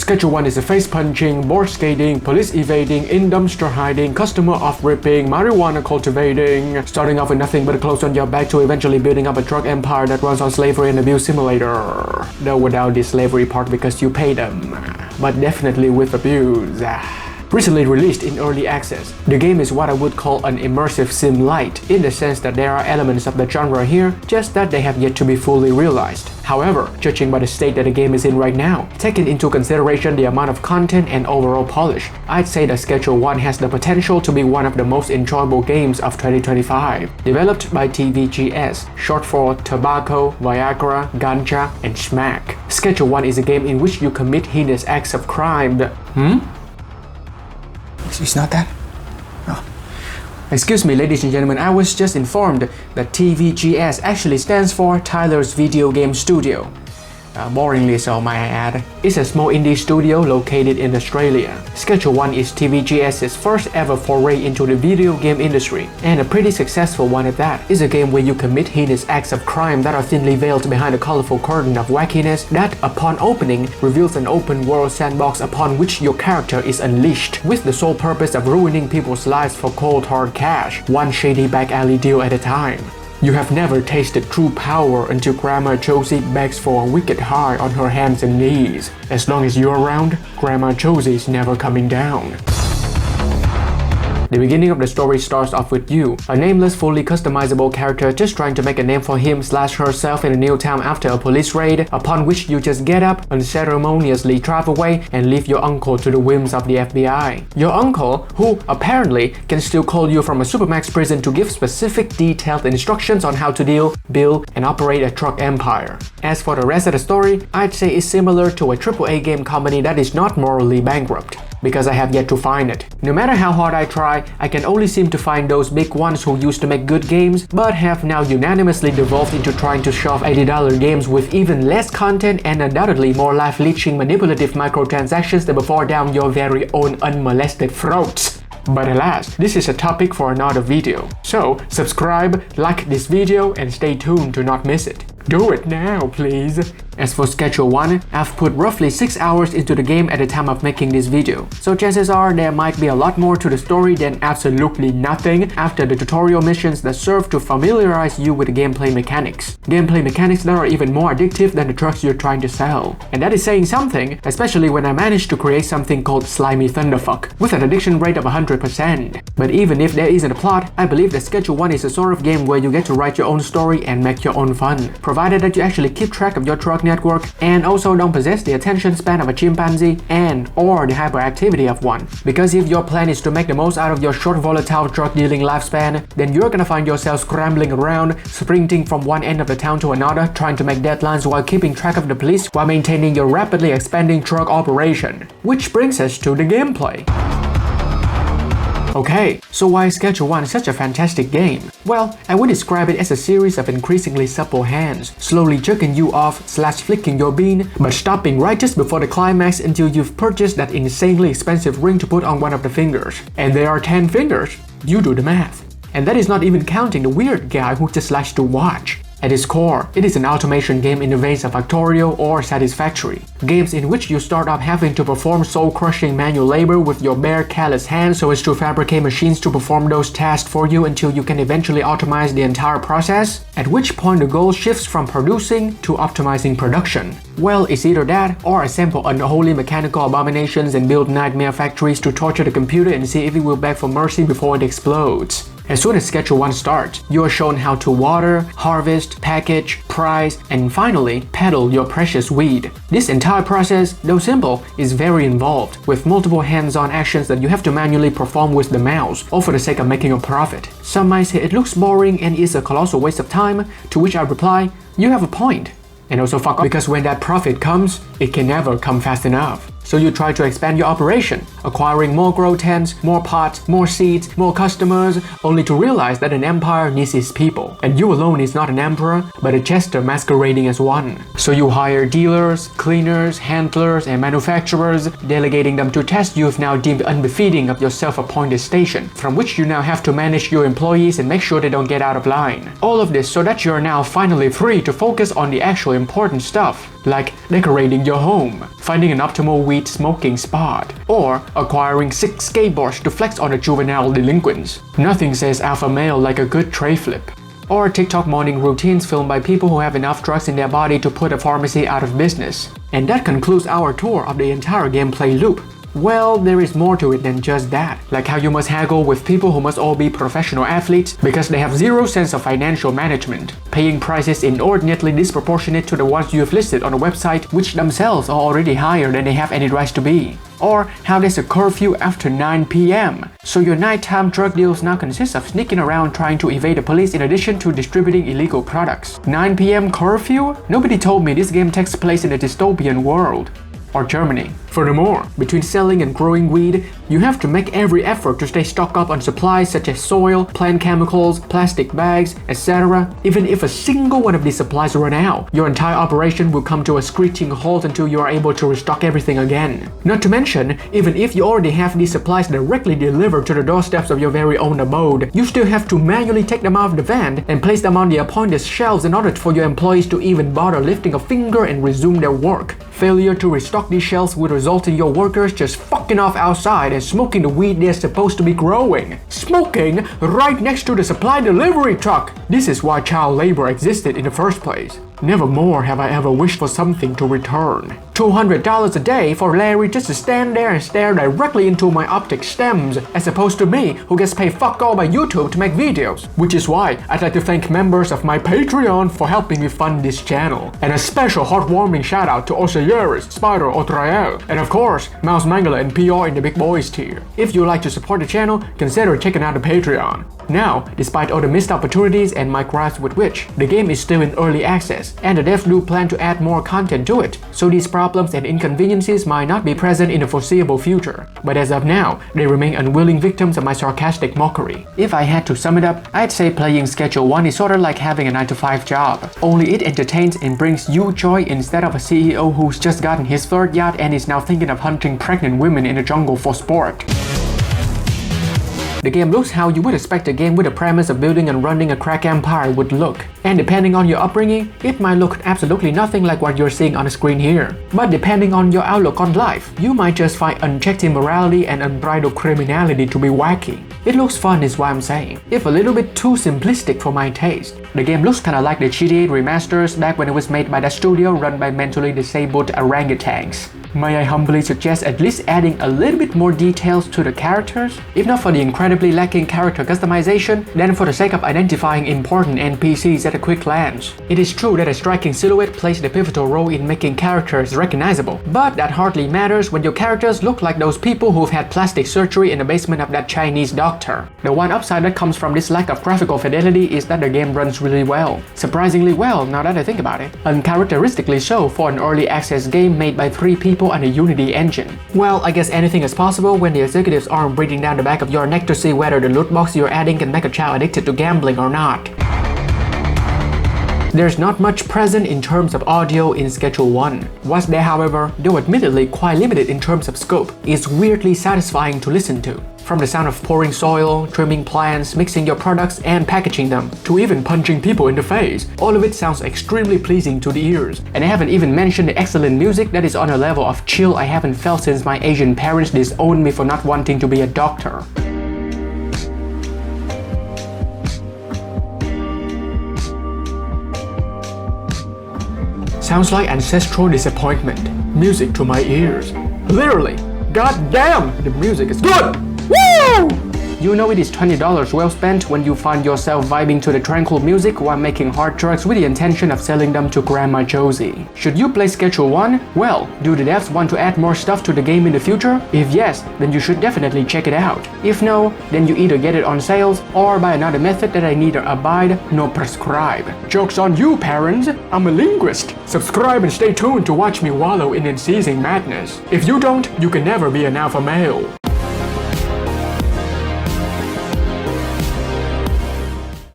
Schedule 1 is a face punching, board skating, police evading, in dumpster hiding, customer off ripping, marijuana cultivating, starting off with nothing but clothes on your back to eventually building up a drug empire that runs on slavery and abuse simulator. Though without the slavery part because you pay them, but definitely with abuse. Recently released in early access, the game is what I would call an immersive sim light, in the sense that there are elements of the genre here, just that they have yet to be fully realized. However, judging by the state that the game is in right now, taking into consideration the amount of content and overall polish, I'd say that Schedule 1 has the potential to be one of the most enjoyable games of 2025. Developed by TVGS, short for Tobacco, Viagra, Ganja, and Schmack. Schedule 1 is a game in which you commit heinous acts of crime that… It's not that? Oh. Excuse me, ladies and gentlemen, I was just informed that TVGS actually stands for Tyler's Video Game Studio. Boringly so, might I add. It's a small indie studio located in Australia. Schedule 1 is TVGS's first ever foray into the video game industry, and a pretty successful one at that. It's a game where you commit heinous acts of crime that are thinly veiled behind a colorful curtain of wackiness that, upon opening, reveals an open world sandbox upon which your character is unleashed, with the sole purpose of ruining people's lives for cold hard cash, one shady back alley deal at a time. You have never tasted true power until Grandma Josie begs for a wicked high on her hands and knees. As long as you're around, Grandma Josie's never coming down. The beginning of the story starts off with you, a nameless, fully customizable character just trying to make a name for him/herself in a new town after a police raid, upon which you just get up, unceremoniously drive away, and leave your uncle to the whims of the FBI. Your uncle, who apparently can still call you from a supermax prison to give specific detailed instructions on how to deal, build, and operate a drug empire. As for the rest of the story, I'd say it's similar to a AAA game company that is not morally bankrupt, because I have yet to find it. No matter how hard I try, I can only seem to find those big ones who used to make good games, but have now unanimously devolved into trying to shove $80 games with even less content and undoubtedly more life-leeching manipulative microtransactions that before down your very own unmolested throats. But alas, this is a topic for another video. So, subscribe, like this video, and stay tuned to not miss it. Do it now, please. As for Schedule 1, I've put roughly 6 hours into the game at the time of making this video, so chances are there might be a lot more to the story than absolutely nothing after the tutorial missions that serve to familiarize you with the gameplay mechanics. Gameplay mechanics that are even more addictive than the drugs you're trying to sell. And that is saying something, especially when I managed to create something called Slimy Thunderfuck, with an addiction rate of 100%. But even if there isn't a plot, I believe that Schedule 1 is a sort of game where you get to write your own story and make your own fun, provided that you actually keep track of your drug network and also don't possess the attention span of a chimpanzee and/or the hyperactivity of one. Because if your plan is to make the most out of your short volatile drug dealing lifespan, then you're gonna find yourself scrambling around, sprinting from one end of the town to another, trying to make deadlines while keeping track of the police while maintaining your rapidly expanding drug operation. Which brings us to the gameplay. Okay, so why is Schedule 1 such a fantastic game? Well, I would describe it as a series of increasingly supple hands, slowly jerking you off/flicking your bean, but stopping right just before the climax until you've purchased that insanely expensive ring to put on one of the fingers. And there are 10 fingers. You do the math. And that is not even counting the weird guy who just likes to watch. At its core, it is an automation game in the veins of Factorio or Satisfactory. Games in which you start off having to perform soul-crushing manual labor with your bare callous hands so as to fabricate machines to perform those tasks for you until you can eventually automate the entire process, at which point the goal shifts from producing to optimizing production. Well, it's either that or assemble unholy mechanical abominations and build nightmare factories to torture the computer and see if it will beg for mercy before it explodes. As soon as Schedule 1 starts, you are shown how to water, harvest, package, price, and finally, peddle your precious weed. This entire process, though simple, is very involved, with multiple hands-on actions that you have to manually perform with the mouse, all for the sake of making a profit. Some might say it looks boring and is a colossal waste of time, to which I reply, you have a point. And also fuck off, because when that profit comes, it can never come fast enough. So you try to expand your operation, acquiring more grow tents, more pots, more seeds, more customers, only to realize that an empire needs its people. And you alone is not an emperor, but a jester masquerading as one. So you hire dealers, cleaners, handlers, and manufacturers, delegating them to tasks you have now deemed unbefitting of your self-appointed station, from which you now have to manage your employees and make sure they don't get out of line. All of this so that you are now finally free to focus on the actual important stuff, like decorating your home, finding an optimal weed smoking spot, or acquiring 6 skateboards to flex on the juvenile delinquents. Nothing says alpha male like a good tray flip. Or TikTok morning routines filmed by people who have enough drugs in their body to put a pharmacy out of business. And that concludes our tour of the entire gameplay loop. Well, there is more to it than just that, like how you must haggle with people who must all be professional athletes because they have zero sense of financial management, paying prices inordinately disproportionate to the ones you have listed on a website which themselves are already higher than they have any rights to be. Or how there's a curfew after 9 p.m. So your nighttime drug deals now consist of sneaking around trying to evade the police in addition to distributing illegal products. 9 p.m. curfew? Nobody told me this game takes place in a dystopian world. Or Germany. Furthermore, between selling and growing weed, you have to make every effort to stay stocked up on supplies such as soil, plant chemicals, plastic bags, etc. Even if a single one of these supplies run out, your entire operation will come to a screeching halt until you are able to restock everything again. Not to mention, even if you already have these supplies directly delivered to the doorsteps of your very own abode, you still have to manually take them out of the van and place them on the appointed shelves in order for your employees to even bother lifting a finger and resume their work. Failure to restock these shelves would result in your workers just fucking off outside and smoking the weed they're supposed to be growing. Smoking right next to the supply delivery truck! This is why child labor existed in the first place. Nevermore have I ever wished for something to return. $200 a day for Larry just to stand there and stare directly into my optic stems, as opposed to me who gets paid fuck all by YouTube to make videos. Which is why I'd like to thank members of my Patreon for helping me fund this channel. And a special heartwarming shout out to Osayeris, Spider, Otrael, and of course, Mouse Mangala and PR in the big boys tier. If you'd like to support the channel, consider checking out the Patreon. Now, despite all the missed opportunities and my gripes with which, the game is still in early access, and the devs do plan to add more content to it, so these problems and inconveniences might not be present in the foreseeable future. But as of now, they remain unwilling victims of my sarcastic mockery. If I had to sum it up, I'd say playing Schedule 1 is sorta like having a 9-to-5 job. Only it entertains and brings you joy instead of a CEO who's just gotten his 3rd yacht and is now thinking of hunting pregnant women in the jungle for sport. The game looks how you would expect a game with a premise of building and running a crack empire would look. And depending on your upbringing, it might look absolutely nothing like what you're seeing on the screen here. But depending on your outlook on life, you might just find unchecked immorality and unbridled criminality to be wacky. It looks fun is what I'm saying, if a little bit too simplistic for my taste. The game looks kinda like the GTA remasters back when it was made by that studio run by mentally disabled orangutans. May I humbly suggest at least adding a little bit more details to the characters? If not for the incredibly lacking character customization, then for the sake of identifying important NPCs at a quick glance. It is true that a striking silhouette plays the pivotal role in making characters recognizable, but that hardly matters when your characters look like those people who've had plastic surgery in the basement of that Chinese doctor. The one upside that comes from this lack of graphical fidelity is that the game runs really well. Surprisingly well, now that I think about it. Uncharacteristically so for an early access game made by 3 people and a Unity engine. Well, I guess anything is possible when the executives aren't breathing down the back of your neck to see whether the loot box you're adding can make a child addicted to gambling or not. There's not much present in terms of audio in Schedule 1. What's there, however, though admittedly quite limited in terms of scope, is weirdly satisfying to listen to. From the sound of pouring soil, trimming plants, mixing your products and packaging them, to even punching people in the face, all of it sounds extremely pleasing to the ears. And I haven't even mentioned the excellent music that is on a level of chill I haven't felt since my Asian parents disowned me for not wanting to be a doctor. Sounds like ancestral disappointment. Music to my ears. Literally. God damn, the music is good! Woo! You know it is $20 well spent when you find yourself vibing to the tranquil music while making hard drugs with the intention of selling them to Grandma Josie. Should you play Schedule 1? Well, do the devs want to add more stuff to the game in the future? If yes, then you should definitely check it out. If no, then you either get it on sales or by another method that I neither abide nor prescribe. Joke's on you, parents! I'm a linguist! Subscribe and stay tuned to watch me wallow in unceasing madness. If you don't, you can never be an alpha male.